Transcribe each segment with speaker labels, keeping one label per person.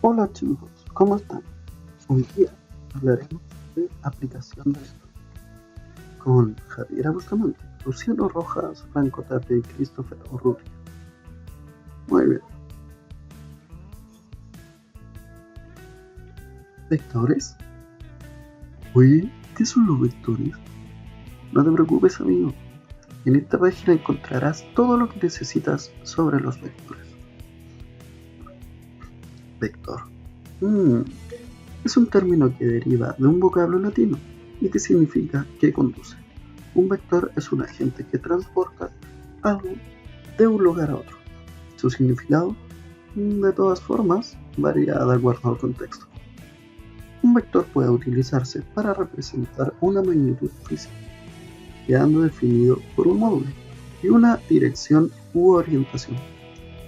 Speaker 1: Hola chicos, ¿cómo están? Hoy día hablaremos de aplicación de vector con Javiera Bustamante, Luciano Rojas, Franco Tapia y Christopher Urrutia. Muy bien. ¿Vectores? Oye, ¿qué son los vectores? No te preocupes, amigo. En esta página encontrarás todo lo que necesitas sobre los vectores. Vector. Es un término que deriva de un vocablo latino y que significa que conduce. Un vector es un agente que transporta algo de un lugar a otro. Su significado, de todas formas, varía de acuerdo al contexto. Un vector puede utilizarse para representar una magnitud física, quedando definido por un módulo y una dirección u orientación.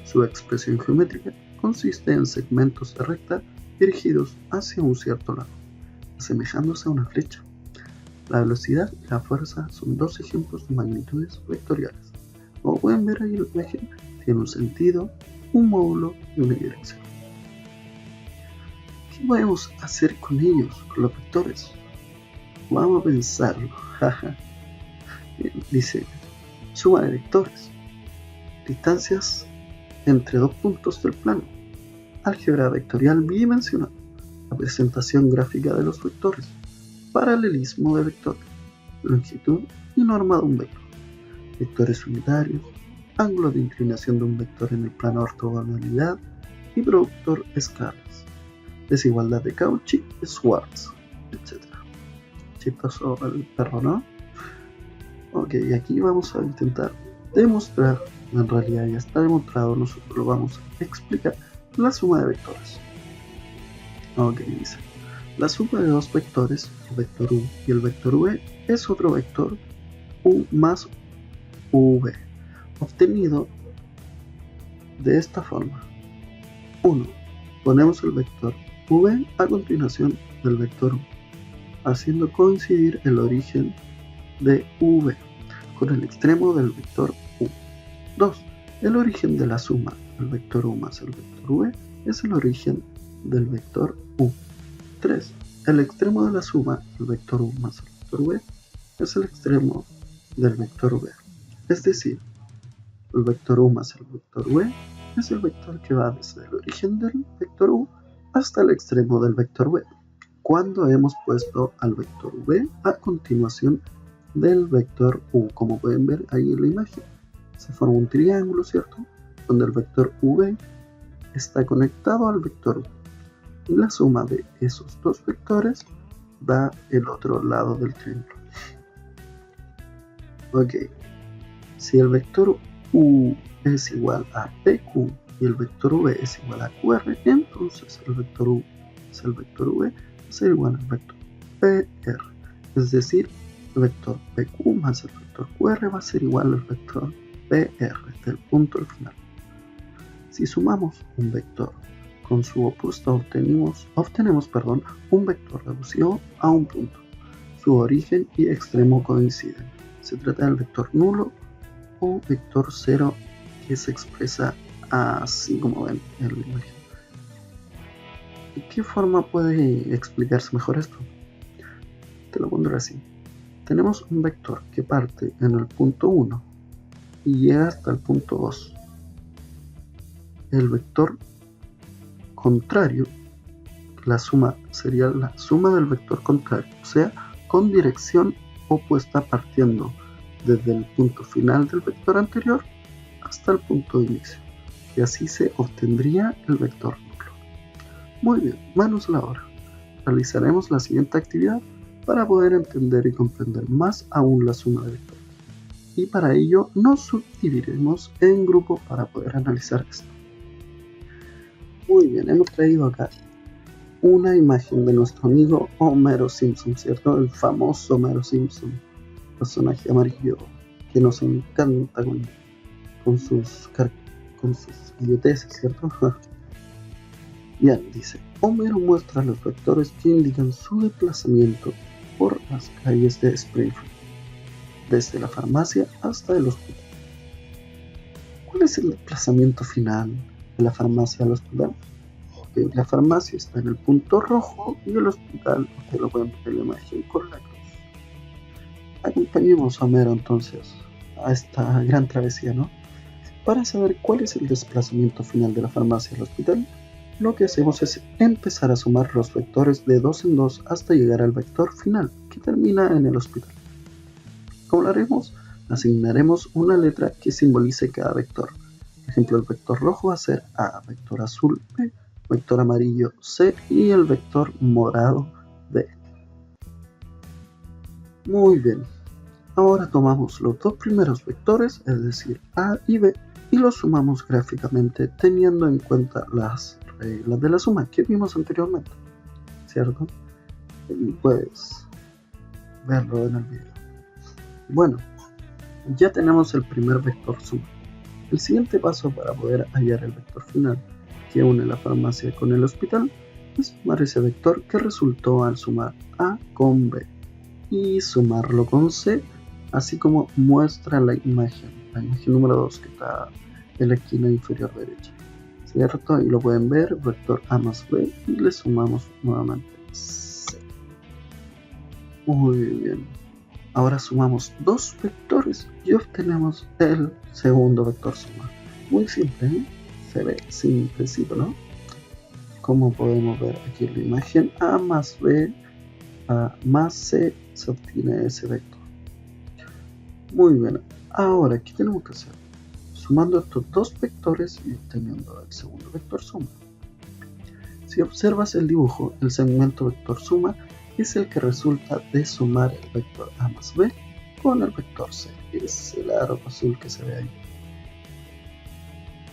Speaker 1: Su expresión geométrica consiste en segmentos de recta dirigidos hacia un cierto lado, asemejándose a una flecha. La velocidad y la fuerza son dos ejemplos de magnitudes vectoriales. Como pueden ver ahí en la imagen, tiene un sentido, un módulo y una dirección. ¿Qué podemos hacer con ellos, con los vectores? Vamos a pensarlo. Dice, suma de vectores, distancias entre dos puntos del plano, álgebra vectorial bidimensional, representación gráfica de los vectores, paralelismo de vectores, longitud y norma de un vector, vectores unitarios, ángulo de inclinación de un vector en el plano ortogonalidad y productor escalas, desigualdad de Cauchy-Schwarz, etc. Chistoso el perro, ¿no? Ok, aquí vamos a intentar demostrar, en realidad ya está demostrado, nosotros lo vamos a explicar, la suma de vectores. Ok, dice, la suma de dos vectores, el vector u y el vector v, es otro vector u más v, obtenido de esta forma. 1. Ponemos el vector v a continuación del vector u, haciendo coincidir el origen de v con el extremo del vector u. 2. El origen de la suma del vector u más el vector v es el origen del vector u. 3. El extremo de la suma del vector u más el vector v es el extremo del vector v. Es decir, el vector u más el vector v es el vector que va desde el origen del vector u hasta el extremo del vector v, cuando hemos puesto al vector v a continuación del vector u. Como pueden ver ahí en la imagen, se forma un triángulo, ¿cierto?, donde el vector v está conectado al vector u, y la suma de esos dos vectores da el otro lado del triángulo. Ok, si el vector u es igual a pq y el vector v es igual a qr, entonces el vector u es el vector v va a ser igual al vector pr, es decir, el vector pq más el vector qr va a ser igual al vector pr del punto al final. Si sumamos un vector con su opuesto obtenemos un vector reducido a un punto. Su origen y extremo coinciden. Se trata del vector nulo o vector cero, que se expresa así como ven en la imagen. ¿De qué forma puede explicarse mejor esto? Te lo pondré así. Tenemos un vector que parte en el punto 1 y llega hasta el punto 2. El vector contrario, la suma sería la suma del vector contrario, o sea, con dirección opuesta, partiendo desde el punto final del vector anterior hasta el punto de inicio, y así se obtendría el vector nulo. Muy bien, manos a la obra. Realizaremos la siguiente actividad para poder entender y comprender más aún la suma de vectores, y para ello nos subdividiremos en grupos para poder analizar esto. Muy bien, hemos traído acá una imagen de nuestro amigo Homero Simpson, ¿cierto? El famoso Homero Simpson, personaje amarillo que nos encanta con sus idioteces, ¿cierto? Bien, dice, Homero muestra los vectores que indican su desplazamiento por las calles de Springfield, desde la farmacia hasta el hospital. ¿Cuál es el desplazamiento final de la farmacia al hospital? La farmacia está en el punto rojo y el hospital, ustedes lo pueden ver en la imagen, con la cruz. Acompañemos a Homero entonces a esta gran travesía, ¿no? Para saber cuál es el desplazamiento final de la farmacia al hospital, lo que hacemos es empezar a sumar los vectores de 2 en 2 hasta llegar al vector final, que termina en el hospital. ¿Cómo lo haremos? Asignaremos una letra que simbolice cada vector. Por ejemplo, el vector rojo va a ser A, vector azul B, vector amarillo C y el vector morado D. Muy bien. Ahora tomamos los dos primeros vectores, es decir, A y B, y los sumamos gráficamente teniendo en cuenta las reglas de la suma que vimos anteriormente, ¿cierto? Y puedes verlo en el video. Bueno, ya tenemos el primer vector suma. El siguiente paso para poder hallar el vector final que une la farmacia con el hospital es sumar ese vector que resultó al sumar A con B y sumarlo con C, así como muestra la imagen número 2 que está en la esquina inferior derecha, ¿cierto? Y lo pueden ver, vector A más B, y le sumamos nuevamente C. Muy bien. Ahora sumamos dos vectores y obtenemos el segundo vector suma. Muy simple, ¿eh? Se ve simplecito, ¿no? Como podemos ver aquí en la imagen, A más B A más C se obtiene ese vector. Muy bien, ahora ¿qué tenemos que hacer? Sumando estos dos vectores y obteniendo el segundo vector suma. Si observas el dibujo, el segmento vector suma es el que resulta de sumar el vector A más B con el vector C, es el aro azul que se ve ahí.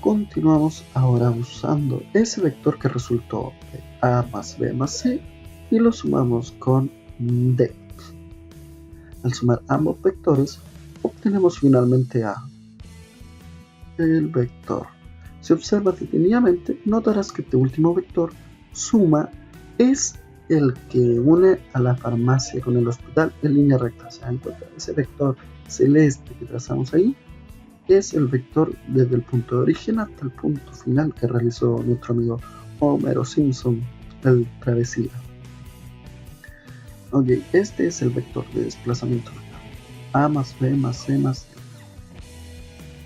Speaker 1: Continuamos ahora usando ese vector que resultó de A más B más C y lo sumamos con D. Al sumar ambos vectores, obtenemos finalmente A, el vector. Si observas detenidamente, notarás que este último vector, suma, es el que une a la farmacia con el hospital en línea recta. ¿Se dan cuenta? Ese vector celeste que trazamos ahí es el vector desde el punto de origen hasta el punto final que realizó nuestro amigo Homero Simpson, el travesía. Ok, este es el vector de desplazamiento final. A más B más C más D.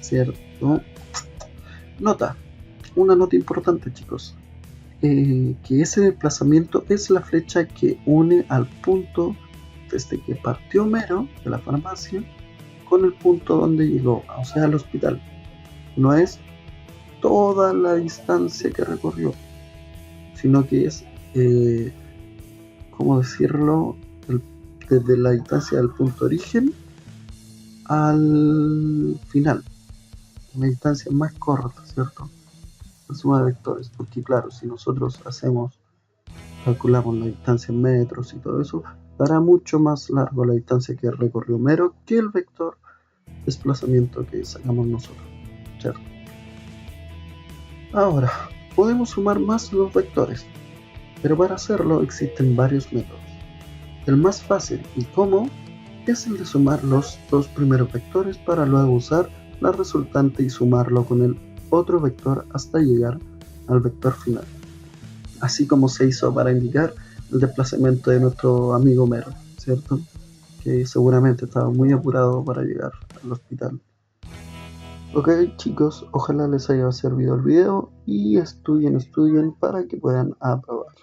Speaker 1: ¿Cierto? Una nota importante, chicos. Que ese desplazamiento es la flecha que une al punto desde que partió Homero de la farmacia con el punto donde llegó, o sea, al hospital. No es toda la distancia que recorrió, sino que es, ¿cómo decirlo? Desde la distancia del punto de origen al final, una distancia más corta, ¿cierto? La suma de vectores, porque claro, si nosotros calculamos la distancia en metros y todo eso, dará mucho más largo la distancia que recorrió Homero que el vector desplazamiento que sacamos nosotros, ¿cierto? Ahora, podemos sumar más los vectores, pero para hacerlo existen varios métodos. El más fácil y cómodo es el de sumar los dos primeros vectores para luego usar la resultante y sumarlo con el otro vector hasta llegar al vector final, así como se hizo para indicar el desplazamiento de nuestro amigo Homero, ¿cierto? Que seguramente estaba muy apurado para llegar al hospital. Ok, chicos, ojalá les haya servido el video y estudien para que puedan aprobar.